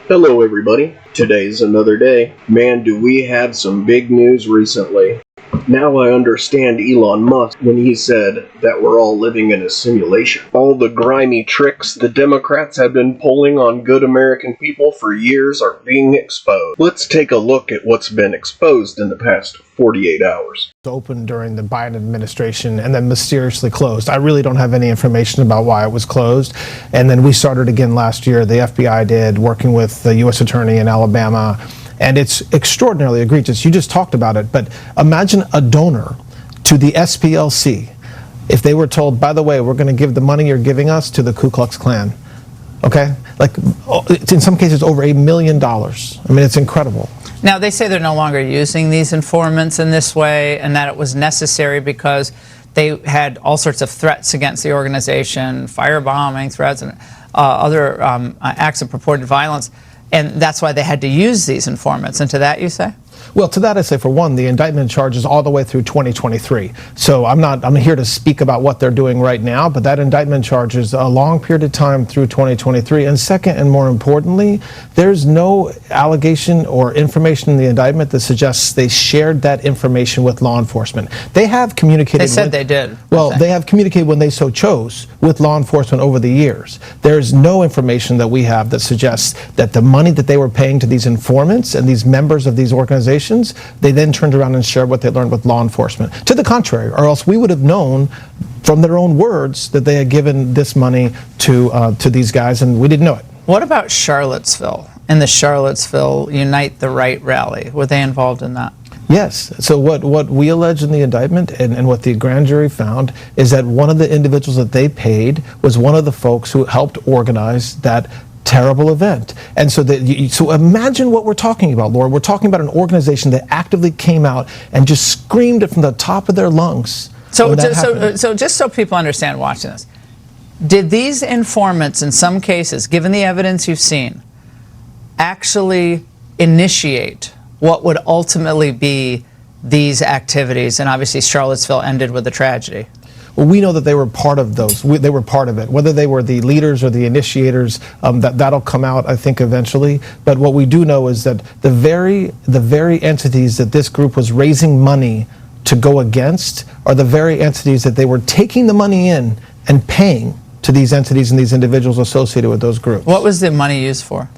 Hello everybody, today's another day. Man, do we have some big news recently. Now I understand Elon Musk when he said that we're all living in a simulation. All the grimy tricks the Democrats have been pulling on good American people for years are being exposed. Let's take a look at what's been exposed in the past 48 hours. Opened during the Biden administration and then mysteriously closed. I really don't have any information about why it was closed. And then we started again last year, the FBI did, working with the U.S. Attorney in Alabama. And it's extraordinarily egregious. You just talked about it, but imagine a donor to the SPLC if they were told, by the way, we're going to give the money you're giving us to the Ku Klux Klan. Okay? Like, it's in some cases over $1 million. I mean, it's incredible. Now, they say they're no longer using these informants in this way and that it was necessary because they had all sorts of threats against the organization, firebombing threats and other acts of purported violence. And that's why they had to use these informants. And to that, you say? Well, to that I say, for one, the indictment charges all the way through 2023. So I'm here to speak about what they're doing right now, but that indictment charges a long period of time through 2023. And second, and more importantly, there's no allegation or information in the indictment that suggests they shared that information with law enforcement. They have communicated. They said they did. Well, they have communicated when they so chose with law enforcement over the years. There's no information that we have that suggests that the money that they were paying to these informants and these members of these organizations, they then turned around and shared what they learned with law enforcement. To the contrary, or else we would have known from their own words that they had given this money to these guys, and we didn't know it. What about Charlottesville and the Charlottesville Unite the Right rally? Were they involved in that? Yes. So what we allege in the indictment and what the grand jury found is that one of the individuals that they paid was one of the folks who helped organize that terrible event. And so so imagine what we're talking about, Laura. We're talking about an organization that actively came out and just screamed it from the top of their lungs. So just so people understand watching this, did these informants in some cases, given the evidence you've seen, actually initiate what would ultimately be these activities? And obviously Charlottesville ended with a tragedy. Well, we know that they were part of those. They were part of it. Whether they were the leaders or the initiators, that'll come out, I think, eventually. But what we do know is that the very entities that this group was raising money to go against are the very entities that they were taking the money in and paying to these entities and these individuals associated with those groups. What was the money used for?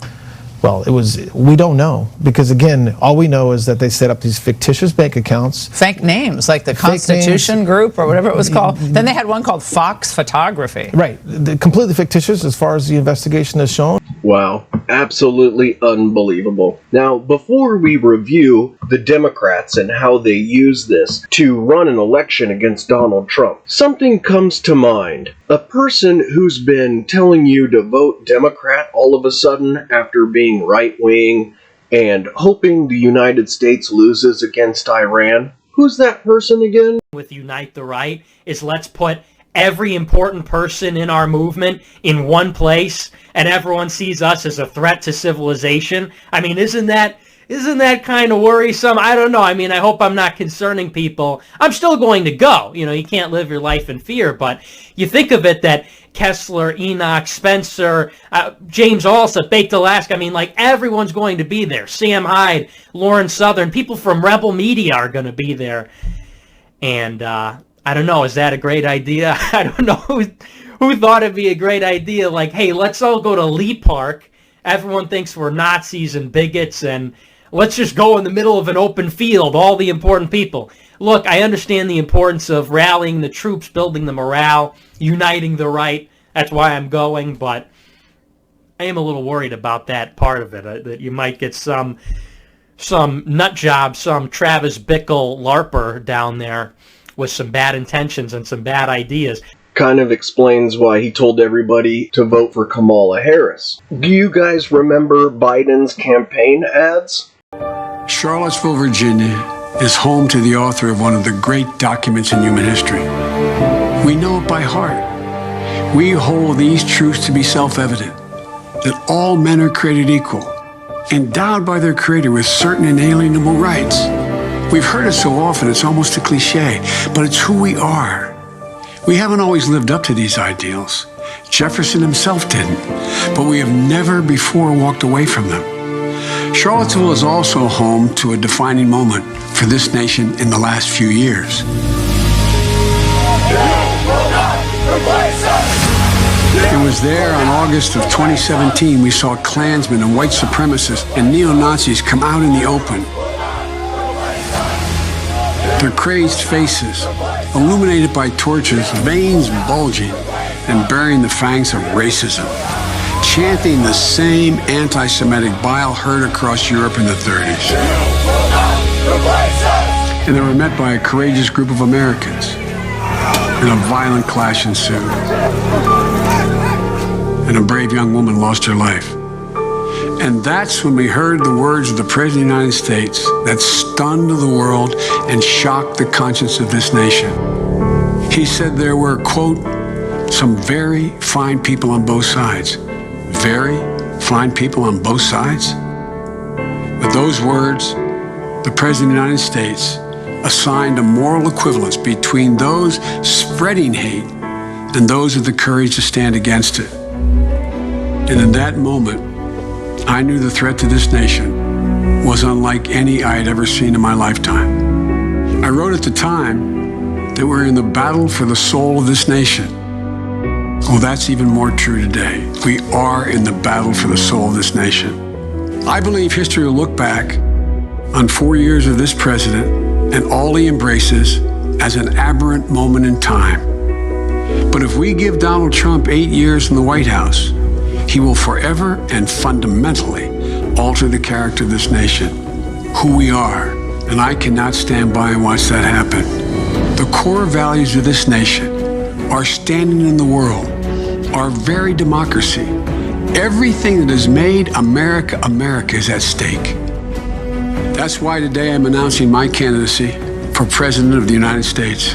Well, we don't know, because again, all we know is that they set up these fictitious bank accounts. Fake names, like the Constitution Group or whatever it was called. Then they had one called Fox Photography. Right, completely fictitious as far as the investigation has shown. Wow, absolutely unbelievable. Now, before we review the Democrats and how they use this to run an election against Donald Trump, something comes to mind. A person who's been telling you to vote Democrat all of a sudden after being right-wing and hoping the United States loses against Iran. Who's that person again? With Unite the Right is let's put every important person in our movement in one place and everyone sees us as a threat to civilization. I mean, isn't that kind of worrisome? I don't know. I mean, I hope I'm not concerning people. I'm still going to go. You know, you can't live your life in fear, but you think of it that Kessler, Enoch, Spencer, James Alsop, Baked Alaska, I mean, like, everyone's going to be there. Sam Hyde, Lauren Southern, people from Rebel Media are going to be there. And I don't know, is that a great idea? I don't know who thought it'd be a great idea. Like, hey, let's all go to Lee Park. Everyone thinks we're Nazis and bigots, and let's just go in the middle of an open field, all the important people. Look, I understand the importance of rallying the troops, building the morale, uniting the right. That's why I'm going, but I am a little worried about that part of it, that you might get some nut job, some Travis Bickle LARPer down there with some bad intentions and some bad ideas. Kind of explains why he told everybody to vote for Kamala Harris. Do you guys remember Biden's campaign ads? Charlottesville, Virginia is home to the author of one of the great documents in human history. We know it by heart. We hold these truths to be self-evident, that all men are created equal, endowed by their Creator with certain inalienable rights. We've heard it so often, it's almost a cliche, but it's who we are. We haven't always lived up to these ideals, Jefferson himself didn't, but we have never before walked away from them. Charlottesville is also home to a defining moment for this nation in the last few years. It was there on August of 2017 we saw Klansmen and white supremacists and neo-Nazis come out in the open. Their crazed faces, illuminated by torches, veins bulging and bearing the fangs of racism, chanting the same anti-Semitic bile heard across Europe in the 30s. And they were met by a courageous group of Americans, and a violent clash ensued. And a brave young woman lost her life. And that's when we heard the words of the President of the United States that stunned the world and shocked the conscience of this nation. He said there were, quote, some very fine people on both sides. Very fine people on both sides? With those words, the President of the United States assigned a moral equivalence between those spreading hate and those with the courage to stand against it. And in that moment, I knew the threat to this nation was unlike any I had ever seen in my lifetime. I wrote at the time that we're in the battle for the soul of this nation. Well, that's even more true today. We are in the battle for the soul of this nation. I believe history will look back on 4 years of this president and all he embraces as an aberrant moment in time. But if we give Donald Trump 8 years in the White House, he will forever and fundamentally alter the character of this nation, who we are, and I cannot stand by and watch that happen. The core values of this nation, our standing in the world, our very democracy, everything that has made America America is at stake. That's why today I'm announcing my candidacy for President of the United States.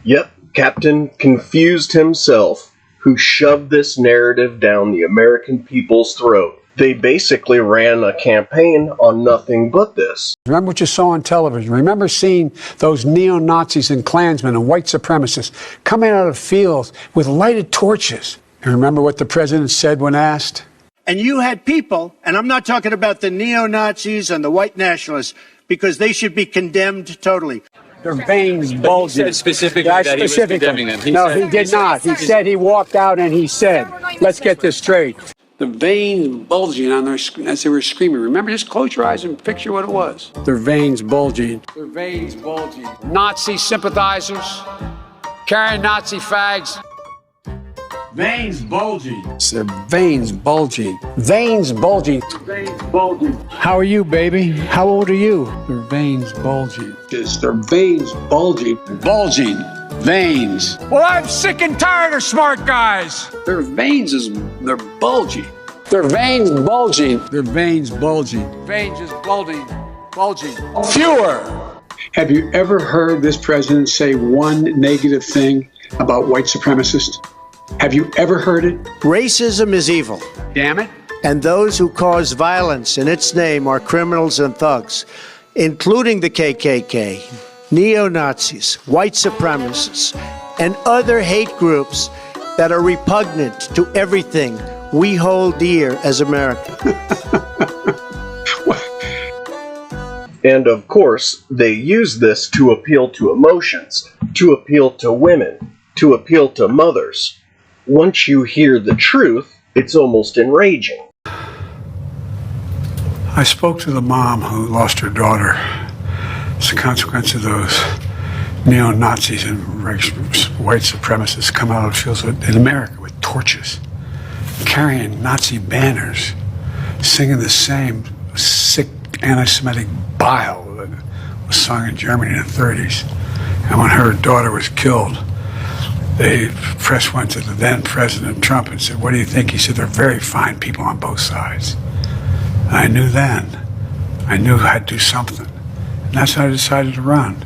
Yep, Captain confused himself, who shoved this narrative down the American people's throat. They basically ran a campaign on nothing but this. Remember what you saw on television. Remember seeing those neo-Nazis and Klansmen and white supremacists coming out of fields with lighted torches. And remember what the president said when asked? And you had people, and I'm not talking about the neo-Nazis and the white nationalists, because they should be condemned totally. Their veins bulging. He said specifically that he was condemning them. No, he did not. He said he walked out and he said, let's get this straight. The veins bulging on their as they were screaming. Remember, just close your eyes and picture what it was. Their veins bulging. Their veins bulging. Nazi sympathizers carrying Nazi fags. Veins bulging. Their veins bulging. Veins bulging. Veins bulging. How are you, baby? How old are you? Their veins bulging. Their veins bulging. Bulging. Veins. Well, I'm sick and tired of smart guys. Their veins they're bulging. Their veins bulging. Their veins bulging. Veins is bulging. Bulging. Fewer. Have you ever heard this president say one negative thing about white supremacists? Have you ever heard it? Racism is evil. Damn it. And those who cause violence in its name are criminals and thugs, including the KKK, neo-Nazis, white supremacists, and other hate groups that are repugnant to everything we hold dear as Americans. And of course, they use this to appeal to emotions, to appeal to women, to appeal to mothers. Once you hear the truth, it's almost enraging. I spoke to the mom who lost her daughter as a consequence of those neo-Nazis and white supremacists come out of fields in America with torches, carrying Nazi banners, singing the same sick anti-Semitic bile that was sung in Germany in the 30s. And when her daughter was killed, the press went to the then President Trump and said, what do you think? He said, they're very fine people on both sides. And I knew then, I knew I'd do something. And that's how I decided to run,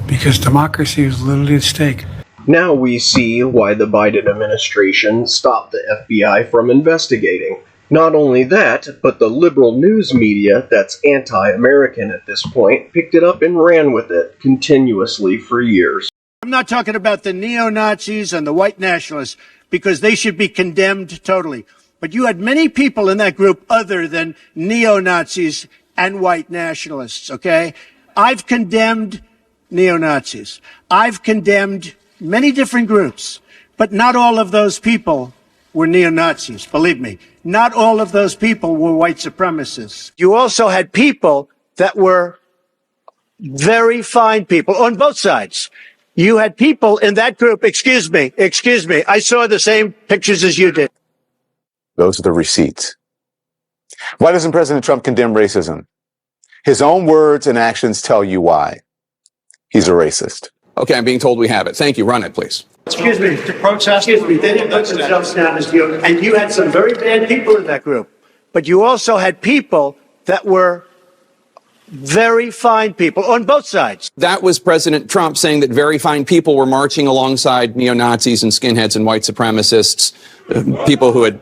because democracy was literally at stake. Now we see why the Biden administration stopped the FBI from investigating. Not only that, but the liberal news media that's anti-American at this point picked it up and ran with it continuously for years. I'm not talking about the neo-Nazis and the white nationalists, because they should be condemned totally. But you had many people in that group other than neo-Nazis and white nationalists, okay? I've condemned neo-Nazis. I've condemned many different groups, but not all of those people were neo-Nazis, believe me. Not all of those people were white supremacists. You also had people that were very fine people on both sides. You had people in that group, excuse me, I saw the same pictures as you did. Those are the receipts. Why doesn't President Trump condemn racism? His own words and actions tell you why. He's a racist. Okay, I'm being told we have it. Thank you. Run it, please. Excuse me, to protest. Excuse me, they didn't put themselves down as you. And you had some very bad people in that group. But you also had people that were very fine people on both sides. That was President Trump saying that very fine people were marching alongside neo-Nazis and skinheads and white supremacists, people who had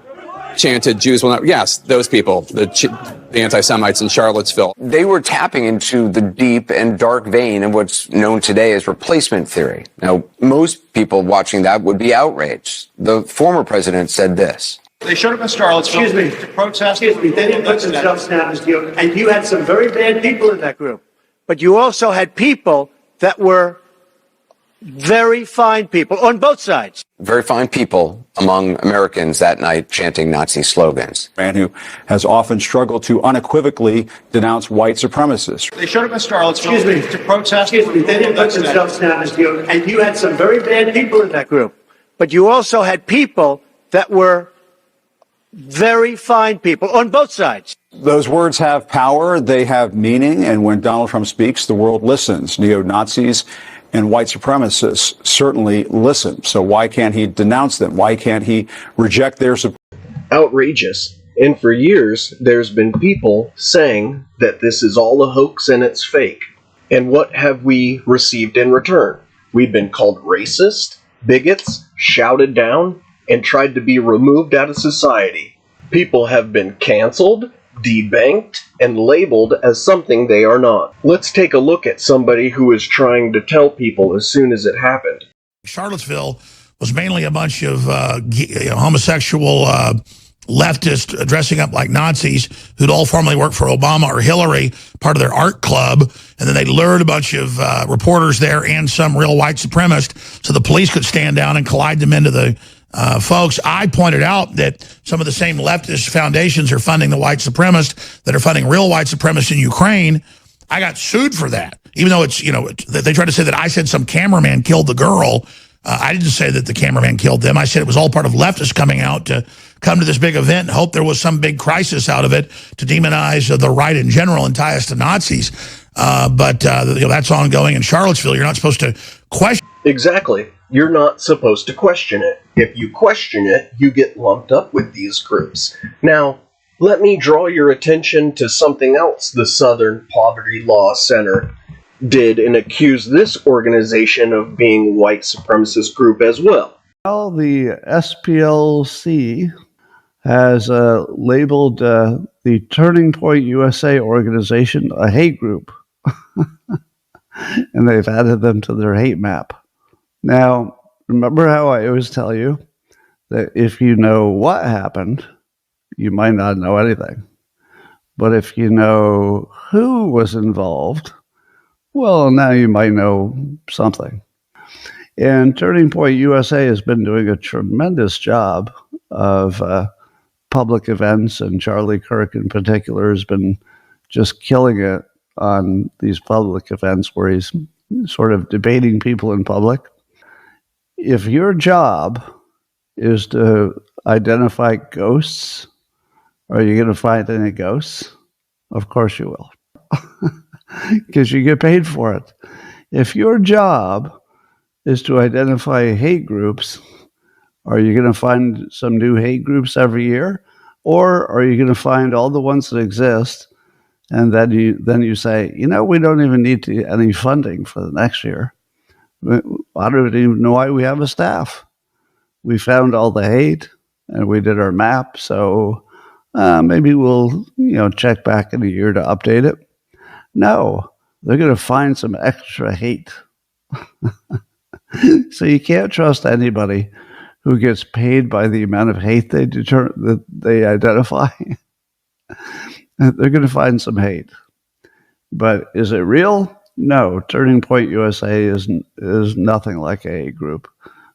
chanted Jews will not. Yes, those people, the anti-Semites in Charlottesville. They were tapping into the deep and dark vein of what's known today as replacement theory. Now, most people watching that would be outraged. The former president said this. They showed up in Charlottesville. Excuse me, to protest. Excuse me, they didn't put themselves down as you. And you had some very bad people in that group. But you also had people that were very fine people on both sides. Very fine people among Americans that night chanting Nazi slogans. Man who has often struggled to unequivocally denounce white supremacists. They showed up in Charlottesville. Excuse me, to protest. Excuse me, they didn't put themselves down as you. And you had some very bad people in that group. But you also had people that were very fine people on both sides. Those words have power. They have meaning. And when Donald Trump speaks, the world listens. Neo-Nazis and white supremacists certainly listen. So why can't he denounce them? Why can't he reject their support? Outrageous. And for years, there's been people saying that this is all a hoax and it's fake. And what have we received in return? We've been called racist, bigots, shouted down, and tried to be removed out of society. People have been canceled, debanked, and labeled as something they are not. Let's take a look at somebody who is trying to tell people as soon as it happened. Charlottesville was mainly a bunch of homosexual leftists dressing up like Nazis who'd all formerly worked for Obama or Hillary, part of their art club, and then they lured a bunch of reporters there and some real white supremacists so the police could stand down and collide them into the folks. I pointed out that some of the same leftist foundations are funding the white supremacists that are funding real white supremacists in Ukraine. I got sued for that, even though it's, they tried to say that I said some cameraman killed the girl. I didn't say that the cameraman killed them. I said it was all part of leftists coming out to come to this big event and hope there was some big crisis out of it to demonize the right in general and tie us to Nazis. But that's ongoing in Charlottesville. You're not supposed to question. Exactly. You're not supposed to question it. If you question it, you get lumped up with these groups. Now, let me draw your attention to something else the Southern Poverty Law Center did and accuse this organization of being white supremacist group as well. Well, the SPLC has labeled the Turning Point USA organization a hate group. And they've added them to their hate map. Now, remember how I always tell you that if you know what happened, you might not know anything. But if you know who was involved, well, now you might know something. And Turning Point USA has been doing a tremendous job of public events, and Charlie Kirk in particular has been just killing it on these public events where he's sort of debating people in public. If your job is to identify ghosts, are you going to find any ghosts? Of course you will, because you get paid for it. If your job is to identify hate groups, are you going to find some new hate groups every year? Or are you going to find all the ones that exist, and then you say, we don't even need any funding for the next year. I don't even know why we have a staff. We found all the hate, and we did our map, so maybe we'll check back in a year to update it. No, they're going to find some extra hate. So you can't trust anybody who gets paid by the amount of hate that they identify. They're going to find some hate. But is it real? No. Turning Point USA is nothing like a group.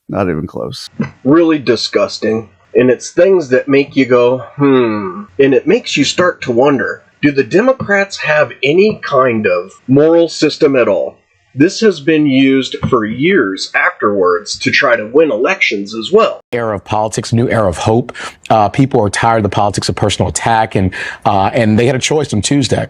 Not even close. Really disgusting. And it's things that make you go, And it makes you start to wonder, do the Democrats have any kind of moral system at all? This has been used for years afterwards to try to win elections as well. Era of politics, new era of hope. People are tired of the politics of personal attack, and they had a choice on Tuesday.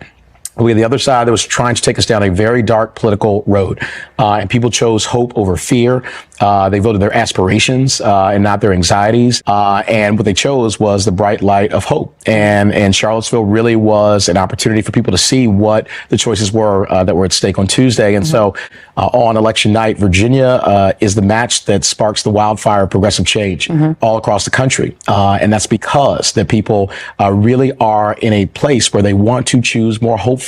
We had the other side that was trying to take us down a very dark political road, and people chose hope over fear. They voted their aspirations and not their anxieties, and what they chose was the bright light of hope. And Charlottesville really was an opportunity for people to see what the choices were that were at stake on Tuesday. And so on election night, Virginia is the match that sparks the wildfire of progressive change all across the country, and that's because the people really are in a place where they want to choose more hopeful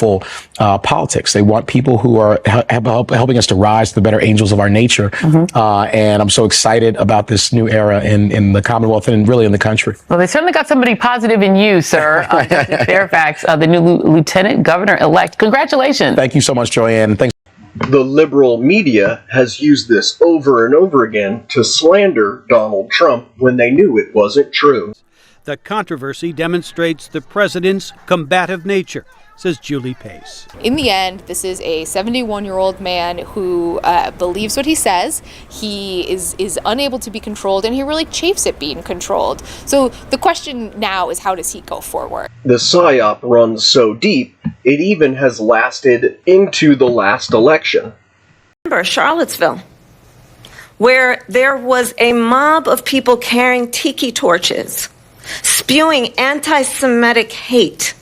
politics. They want people who are helping us to rise to the better angels of our nature. And I'm so excited about this new era in the Commonwealth and really in the country. Well, they certainly got somebody positive in you, sir. Justice Fairfax, the new Lieutenant Governor-elect. Congratulations. Thank you so much, Joanne. Thanks. The liberal media has used this over and over again to slander Donald Trump when they knew it wasn't true. The controversy demonstrates the president's combative nature, says Julie Pace. In the end, this is a 71-year-old man who believes what he says. He is unable to be controlled, and he really chafes at being controlled. So the question now is, how does he go forward? The PSYOP runs so deep, it even has lasted into the last election. Remember Charlottesville, where there was a mob of people carrying tiki torches, spewing anti-Semitic hate.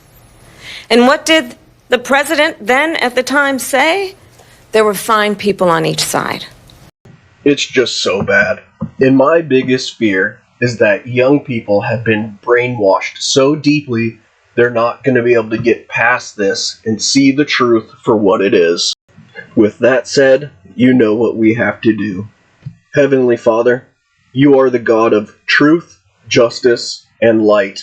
And what did the president then at the time say? There were fine people on each side. It's just so bad. And my biggest fear is that young people have been brainwashed so deeply they're not going to be able to get past this and see the truth for what it is. With that said, you know what we have to do. Heavenly Father, you are the God of truth, justice, and light.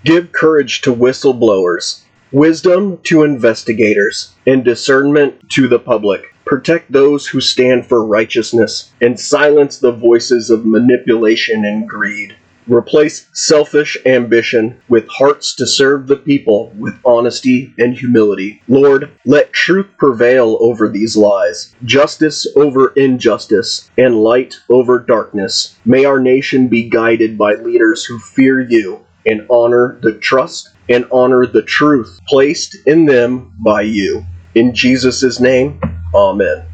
Give courage to whistleblowers, wisdom to investigators, and discernment to the public. Protect those who stand for righteousness, and silence the voices of manipulation and greed. Replace selfish ambition with hearts to serve the people with honesty and humility. Lord, let truth prevail over these lies, justice over injustice, and light over darkness. May our nation be guided by leaders who fear you and honor the trust and honor the truth placed in them by you. In Jesus' name, amen.